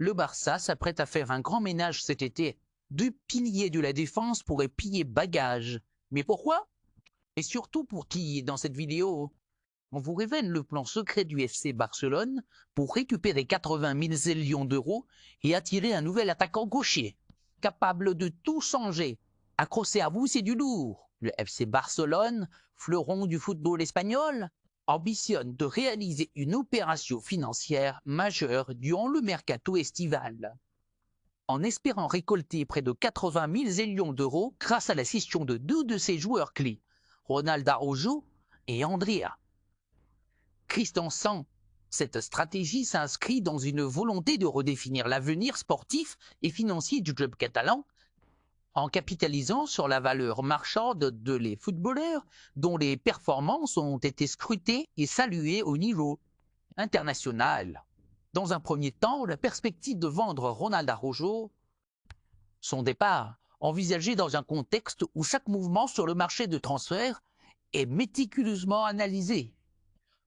le Barça s'apprête à faire un grand ménage cet été. Deux piliers de la défense pourraient piller bagages. Mais pourquoi? Et surtout pour qui dans cette vidéo? On vous révèle le plan secret du FC Barcelone pour récupérer 80 millions d'euros et attirer un nouvel attaquant gaucher, capable de tout changer. Accrochez à vous, c'est du lourd. Le FC Barcelone, fleuron du football espagnol, ambitionne de réaliser une opération financière majeure durant le mercato estival, en espérant récolter près de 80 millions d'euros grâce à la cession de deux de ses joueurs clés, Ronald Araujo et Andrea Christensen. Cette stratégie s'inscrit dans une volonté de redéfinir l'avenir sportif et financier du club catalan en capitalisant sur la valeur marchande de les footballeurs dont les performances ont été scrutées et saluées au niveau international. Dans un premier temps, la perspective de vendre Ronald Araujo, son départ, envisagé dans un contexte où chaque mouvement sur le marché de transfert est méticuleusement analysé,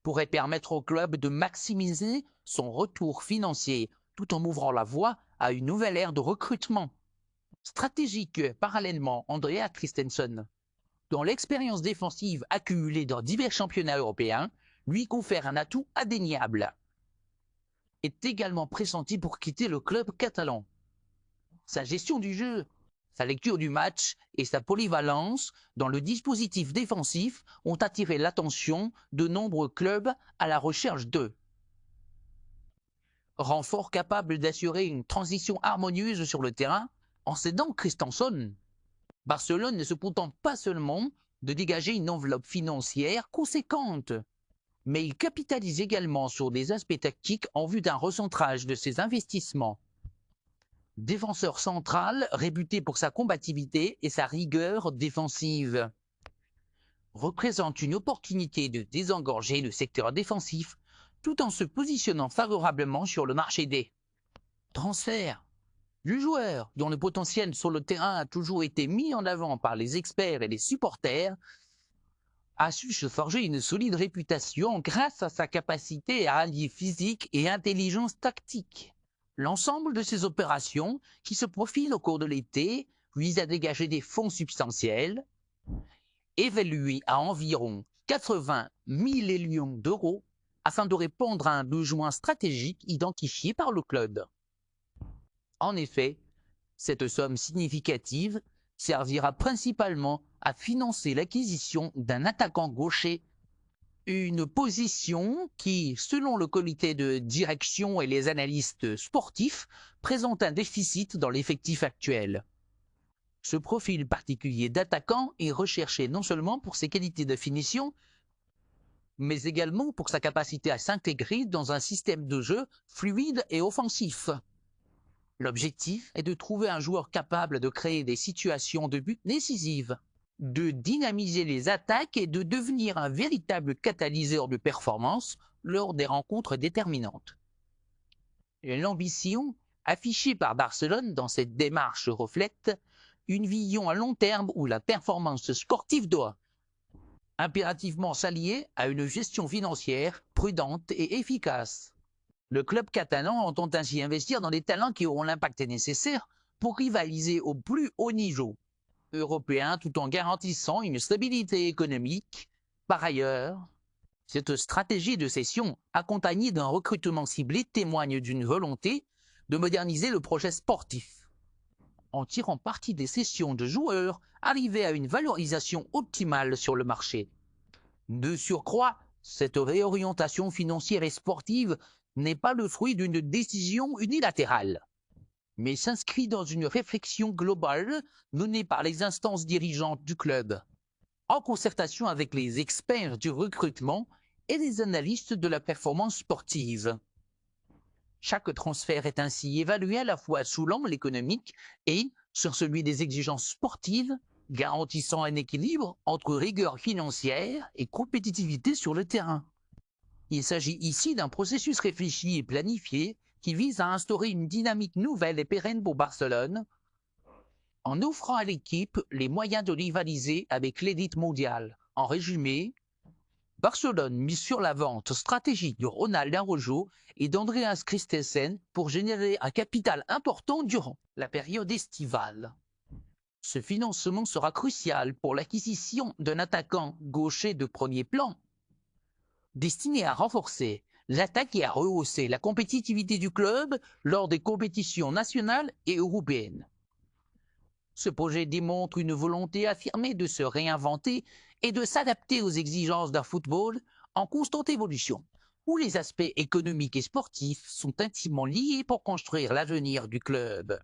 pourrait permettre au club de maximiser son retour financier tout en ouvrant la voie à une nouvelle ère de recrutement. Stratégique parallèlement, Andrea Christensen, dont l'expérience défensive accumulée dans divers championnats européens lui confère un atout indéniable, est également pressenti pour quitter le club catalan. Sa gestion du jeu, sa lecture du match et sa polyvalence dans le dispositif défensif ont attiré l'attention de nombreux clubs à la recherche d'eux. Renfort capable d'assurer une transition harmonieuse sur le terrain en cédant Christensen, Barcelone ne se contente pas seulement de dégager une enveloppe financière conséquente, mais il capitalise également sur des aspects tactiques en vue d'un recentrage de ses investissements. Défenseur central réputé pour sa combativité et sa rigueur défensive, représente une opportunité de désengorger le secteur défensif tout en se positionnant favorablement sur le marché des transferts. Le joueur, dont le potentiel sur le terrain a toujours été mis en avant par les experts et les supporters, a su se forger une solide réputation grâce à sa capacité à allier physique et intelligence tactique. L'ensemble de ces opérations, qui se profilent au cours de l'été, visent à dégager des fonds substantiels, évalués à environ 80 millions d'euros, afin de répondre à un besoin stratégique identifié par le club. En effet, cette somme significative servira principalement à financer l'acquisition d'un attaquant gaucher, une position qui, selon le comité de direction et les analystes sportifs, présente un déficit dans l'effectif actuel. Ce profil particulier d'attaquant est recherché non seulement pour ses qualités de finition, mais également pour sa capacité à s'intégrer dans un système de jeu fluide et offensif. L'objectif est de trouver un joueur capable de créer des situations de but décisives, de dynamiser les attaques et de devenir un véritable catalyseur de performance lors des rencontres déterminantes. L'ambition affichée par Barcelone dans cette démarche reflète une vision à long terme où la performance sportive doit impérativement s'allier à une gestion financière prudente et efficace. Le club catalan entend ainsi investir dans des talents qui auront l'impact nécessaire pour rivaliser au plus haut niveau européen tout en garantissant une stabilité économique. Par ailleurs, cette stratégie de cession accompagnée d'un recrutement ciblé témoigne d'une volonté de moderniser le projet sportif, en tirant parti des cessions de joueurs arrivés à une valorisation optimale sur le marché. De surcroît, cette réorientation financière et sportive n'est pas le fruit d'une décision unilatérale, mais s'inscrit dans une réflexion globale menée par les instances dirigeantes du club, en concertation avec les experts du recrutement et les analystes de la performance sportive. Chaque transfert est ainsi évalué à la fois sous l'angle économique et sur celui des exigences sportives, garantissant un équilibre entre rigueur financière et compétitivité sur le terrain. Il s'agit ici d'un processus réfléchi et planifié qui vise à instaurer une dynamique nouvelle et pérenne pour Barcelone, en offrant à l'équipe les moyens de rivaliser avec l'élite mondiale. En résumé, Barcelone mise sur la vente stratégique de Ronald Araujo et d'Andreas Christensen pour générer un capital important durant la période estivale. Ce financement sera crucial pour l'acquisition d'un attaquant gaucher de premier plan, destiné à renforcer l'attaque et à rehausser la compétitivité du club lors des compétitions nationales et européennes. Ce projet démontre une volonté affirmée de se réinventer et de s'adapter aux exigences d'un football en constante évolution, où les aspects économiques et sportifs sont intimement liés pour construire l'avenir du club.